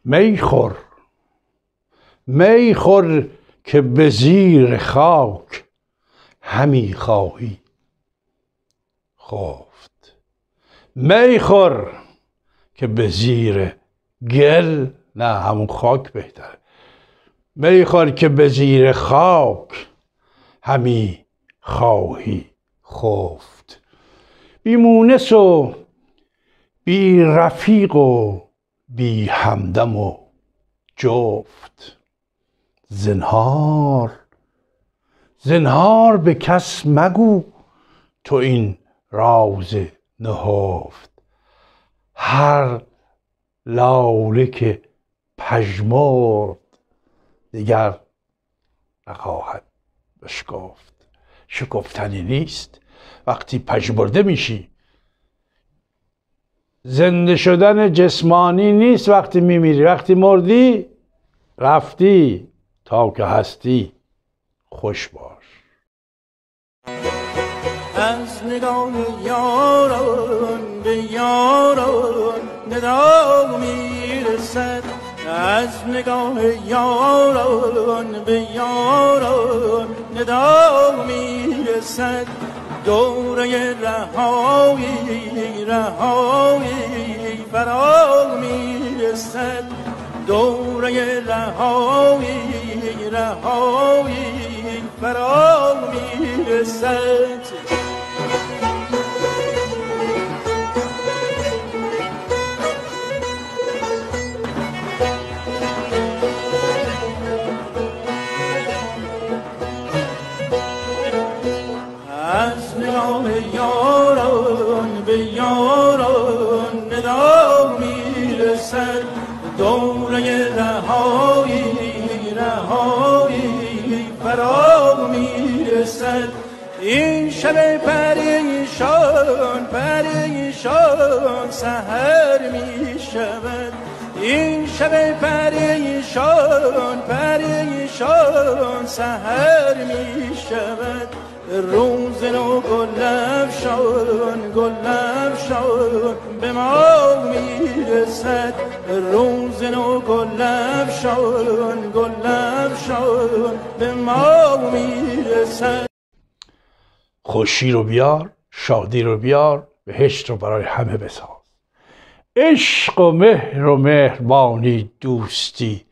می خور می خور که به زیر خاک همی خواهی خفت. می خور که به زیر گل، نه همون خاک بهتره، می خور که به زیر خاک همی خواهی خفت. بی مونس و بی رفیق و بی همدم و جفت. زنهار زنهار به کس مگو تو این راز نهفت. هر لاله که پژمرد دیگر نخواهد بشکفت. شکفتنی نیست وقتی پژمرده میشی. زنده شدن جسمانی نیست وقتی میمیری. وقتی مردی رفتی، تا که هستی خوش باش. از نگاه یاران به یاران ندا میرسد. از نگاه یاران به یاران ندا میرسد. دوره رهایی رهایی فرا میرسد. دوره رهایی رهایی فرا میرسد. از نگاه یاران به یاران ندا میرسد. دوره رهایی رهایی فرا میرسد. این شب پریشان پریشان سحر میشود. این شب پریشان پریشان سحر میشود. روز نو گلفشان گلفشان به ما میرسد. روز نو گلفشان گلفشان به ما میرسد. خوشی رو بیار، شادی رو بیار، بهشت رو برای همه بساز. عشق و مهر و مهربانی دوستی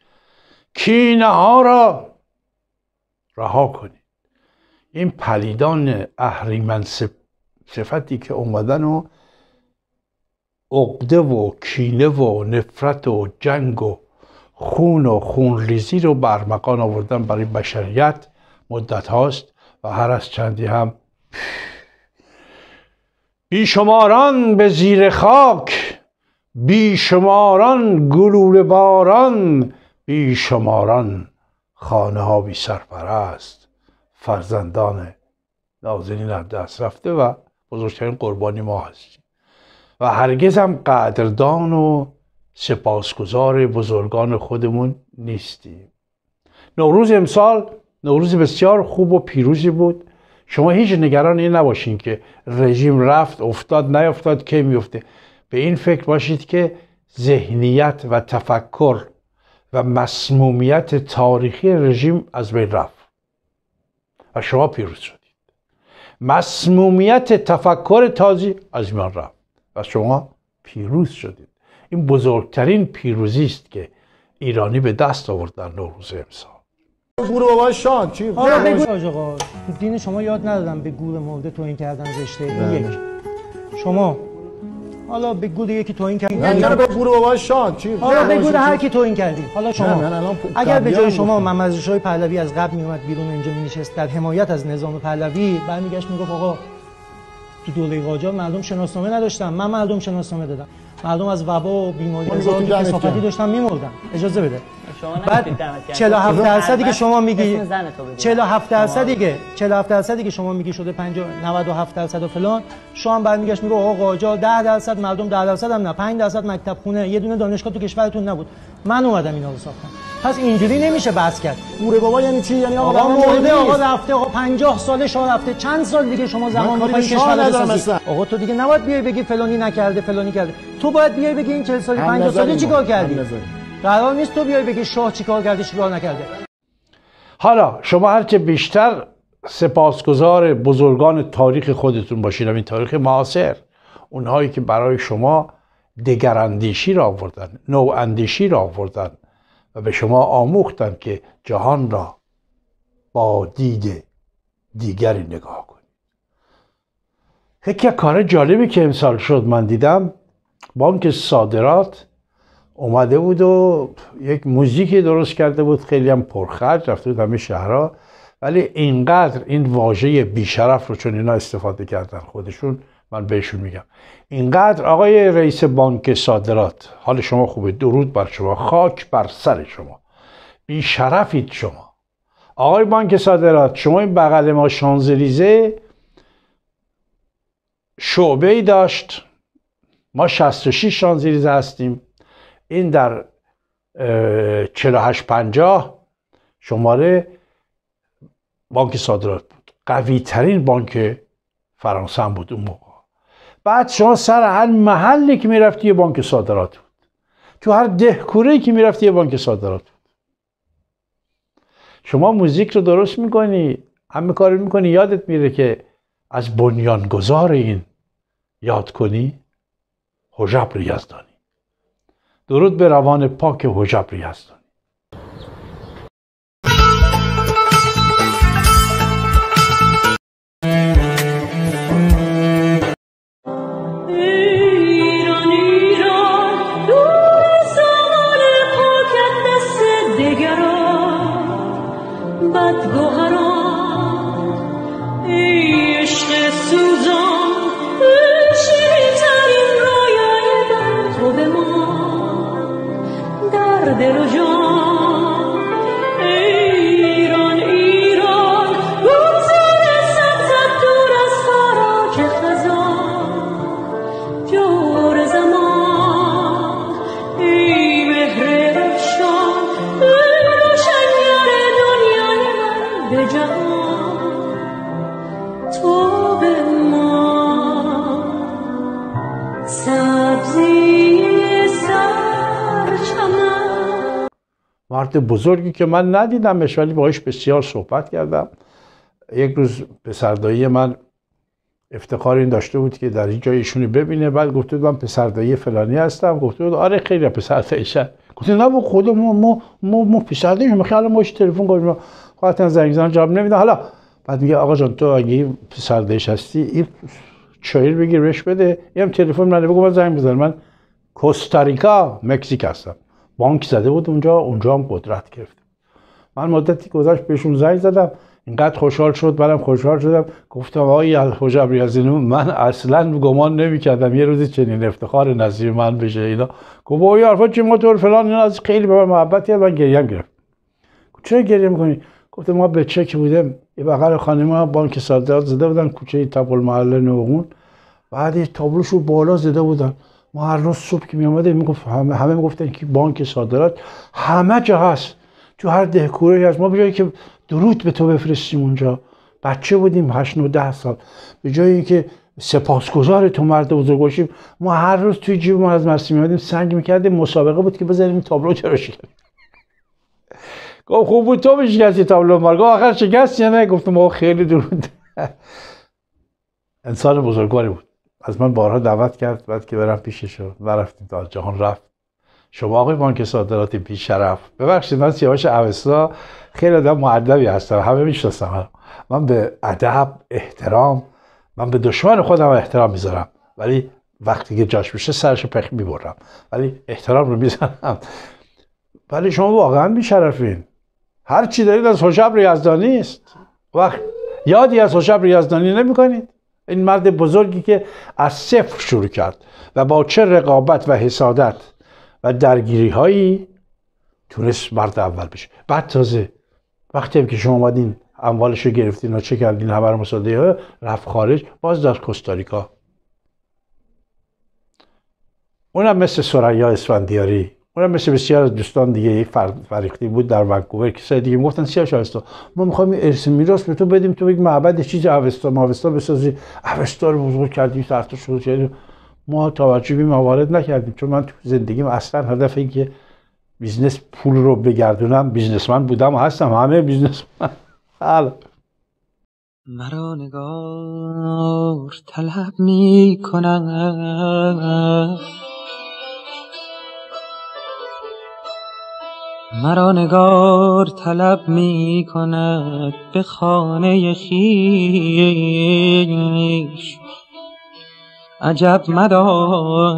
کینه ها را رها کنید. این پلیدان اهریمن صفتی که اومدن و عقده و کینه و نفرت و جنگ و خون و خونریزی رو برمغان آوردن برای بشریت مدت هاست و هر از چندی هم بیشماران به زیر خاک، بیشماران گلوله باران، بیشماران خانه ها بی سرپرست، فرزندان نازنین از دست رفته و بزرگترین قربانی ما هستیم و هرگز هم قدردان و سپاسگزار بزرگان خودمون نیستیم. نوروز امسال نوروز بسیار خوب و پیروزی بود. شما هیچ نگران این نباشین که رژیم رفت افتاد نیفتاد کی میفته. به این فکر باشید که ذهنیت و تفکر و مسمومیت تاریخی رژیم از بین رفت و شما پیروز شدید. مسمومیت تفکر تازی از میان رفت و شما پیروز شدید. این بزرگترین پیروزی است که ایرانی به دست آورد در نوروز امسال. گور بابا شاد چی؟ حالا بگو آقا دین شما یاد ندادم به گور مرده توهین کردن زشته. یک شما حالا به گور یکی توهین کردی. نه به گور بابا شاد چی؟ حالا به گور هر کی توهین کردی. حالا شما اگر به جای شما محمد رضا شاه پهلوی از قبل میومد بیرون اینجا مینشست در حمایت از نظام پهلوی، برمیگشت میگفت آقا تو دوره قاجار مردم شناسنامه نداشتن، من مردم شناسنامه دادم. مردم از وبا و بیماری کثافتی داشتن میمردن. اجازه بده. بعد 47% که شما میگی 47% که شما میگی شده 97% و فلان، شما هم برمیگشت میگه آقا قاجار 10% مردم 10% هم نه 5% مکتب خونه یه دونه دانشگاه تو کشورتون نبود. من اومدم اینا رو ساختم. پس اینجوری نمیشه بحث کرد. گور بابا یعنی چی؟ یعنی آقا مرده، آقا رفته، آقا 50 سال شاه رفته، چند سال دیگه شما زمان می‌خواید کشور بسازید. آقا تو دیگه نباید بیای بگی فلانی نکرده فلانی کرده. تو باید بیای بگی این 40 سالی 50 سالی چیکار کردی؟ قرار نیست تو بیای بگی شاه چیکار کرده چیکار نکرده. حالا شما هرچه بیشتر سپاسگزار بزرگان تاریخ خودتون باشین، این تاریخ معاصر، اونهایی که برای شما دگراندیشی را آوردن، نواندیشی را آوردن و به شما آموختن که جهان را با دید دیگری نگاه کنید. یکی کار جالبی که امسال شد من دیدم، بانک صادرات اومده بود و یک موزیکی درست کرده بود، خیلی هم پرخرج، رفته بود همه شهرها، ولی اینقدر این واژه بیشرف رو، چون اینا استفاده کردن خودشون، من بهشون میگم اینقدر آقای رئیس بانک صادرات، حال شما خوبه، درود بر شما، خاک بر سر شما، بیشرفید شما. آقای بانک صادرات، شما این بغل ما شانزلیزه شعبه‌ای داشت، ما 66 شانزلیزه هستیم، این در 4850 شماره بانک صادرات بود، قوی ترین بانک فرانسه هم بود اون موقع. بعد شما سر هر محلی که میرفتی یه بانک صادرات بود، تو هر دهکوره‌ای که میرفتی یه بانک صادرات بود. شما موزیک رو درست میکنی، همه کار میکنی، یادت میره که از بنیانگذار این یاد کنی، حجبر یزدانی. درود به روان پاک حجبر یزدانی. مرد بزرگی که من ندیدمش ولی باهاش بسیار صحبت کردم. یک روز پسردایی من افتخار این داشته بود که در این جای ایشونو ببینه، بعد گفته بود من پسردایی فلانی هستم. گفته بود آره خیلی پسرداییشه. گفتم نه خود ما پسرداییم، خیلی ما تلفن کنیم خاطر زنگ زدن جواب نمیدن. حالا بعد میگه آقا جان تو اگه پسرداییش هستی این چایل بگیر بهش بده، اینم تلفن من بگو من زنگ بزنم، من کوستاریکا مکزیک هستم. بانک زده بود اونجا هم قدرت گرفت. من مدتی گذشت بهشون زنگ زدم، اینقدر خوشحال شد، منم خوشحال شدم. گفتم آقای حجبر یزدانی من اصلا گمان نمی‌کردم یه روزی چنین افتخار نصیب من بشه. اینا گفت آقای حرفا چی موتور فلان، اینا از خیلی به من محبت کرد. من گریه‌ام گرفت. چرا گریه می‌کنی؟ گفتم ما بچه که بودم یه بغل خانه ما بانک صادرات زده بودن، کوچه طب‌المحله نوغون، بعد یه تابلوشو بالا زده بودن. ما هر روز صبح که می‌آمدیم میگفت همه میگفتن که بانک صادرات همه جا هست، تو هر دهکوره‌ای هست. ما به جایی که درود به تو بفرستیم اونجا، بچه بودیم 8 9 10 سال، به جای اینکه سپاسگزار تو مرد بزرگ باشیم، ما هر روز توی جیب ما از مرسی می‌آمدیم سنگ می‌کردیم، مسابقه بود که بزنیم تابلو چرا شکست. گفت خوب بود تو بشکستی تابلو ما. گفت آخر شکست یا نه؟ گفتم آقا خیلی درود. انسان بزرگواری بود. از من بارها دعوت کرد بعد که برم پیشش، نرفتیم تا جهان رفت. شما آقای بانک صادرات بی شرف، ببخشید من سیاوش اوستا خیلی آدم مؤدبی هستم، همه میشناسن من به ادب احترام، من به دشمن خودم احترام میذارم، ولی وقتی که جاش بشه سرشو پخ میبرم، ولی احترام رو میذارم. ولی شما واقعا بی شرفین. هر چی دارید از حجبر یزدانی است. وقت یادی از حجبر یزدانی نمیکنید؟ این مرد بزرگی که از صفر شروع کرد و با چه رقابت و حسادت و درگیری هایی تونست مرد اول بشه. بعد تازه وقتی هم که شما اومدین اموالش رو گرفتین و چه کردین، همه رو مصادره رفت خارج، باز در کوستاریکا. اونم مثل ثریا اسفندیاری، اونم مثل بسیار از دوستان دیگه، یک فریختی بود در ونکوور که سه دیگه میگفتن سیاوش اوستا ما میخوایم ارث میراث به تو بدیم، تو یک معبد چیز اوستا بسازی، اوستا رو بزرگ کردی، سرتا شد. ما توجه به موارد نکردیم، چون من تو زندگیم اصلا هدف این که بیزنس پول رو بگردونم، بیزنسمن بودم و هستم، همه بیزنسمن. حالا مرا نگار طلب می کند، مرا نگار طلب می کند به خانه خویش. عجب مدار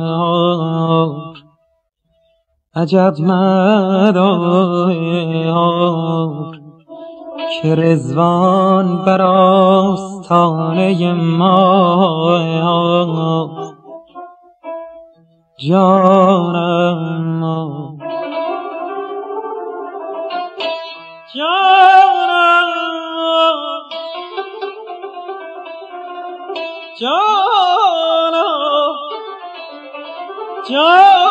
عجب مدار که رضوان بر آستانه ما. جانم جانم جانم جانم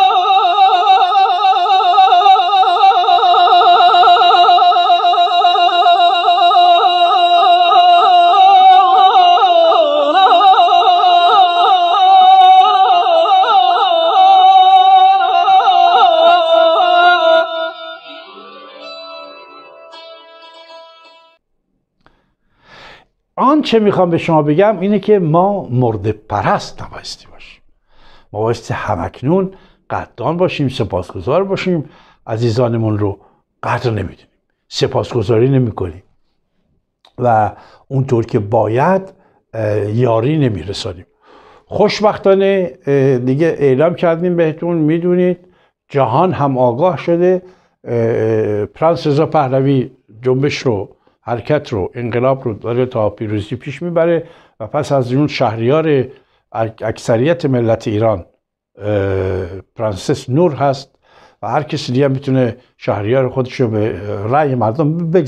آنچه میخوام به شما بگم اینه که ما مرده پرست نبایستی باشیم. ما بایستی همکنون قدردان باشیم، سپاسگزار باشیم. عزیزانمون رو قدر نمیدونیم، سپاسگزاری نمیکنیم و اونطور که باید یاری نمیرسانیم. خوشبختانه دیگه اعلام کردیم بهتون، میدونید جهان هم آگاه شده. پرنس رضا پهلوی جنبش رو، حرکت رو، انقلاب رو داره تا پیروزی پیش میبره و پس از اون شهریار اکثریت ملت ایران پرنسس نور هست و هر کسی دیگه میتونه شهریار خودش رو به رأی مردم بگذاره.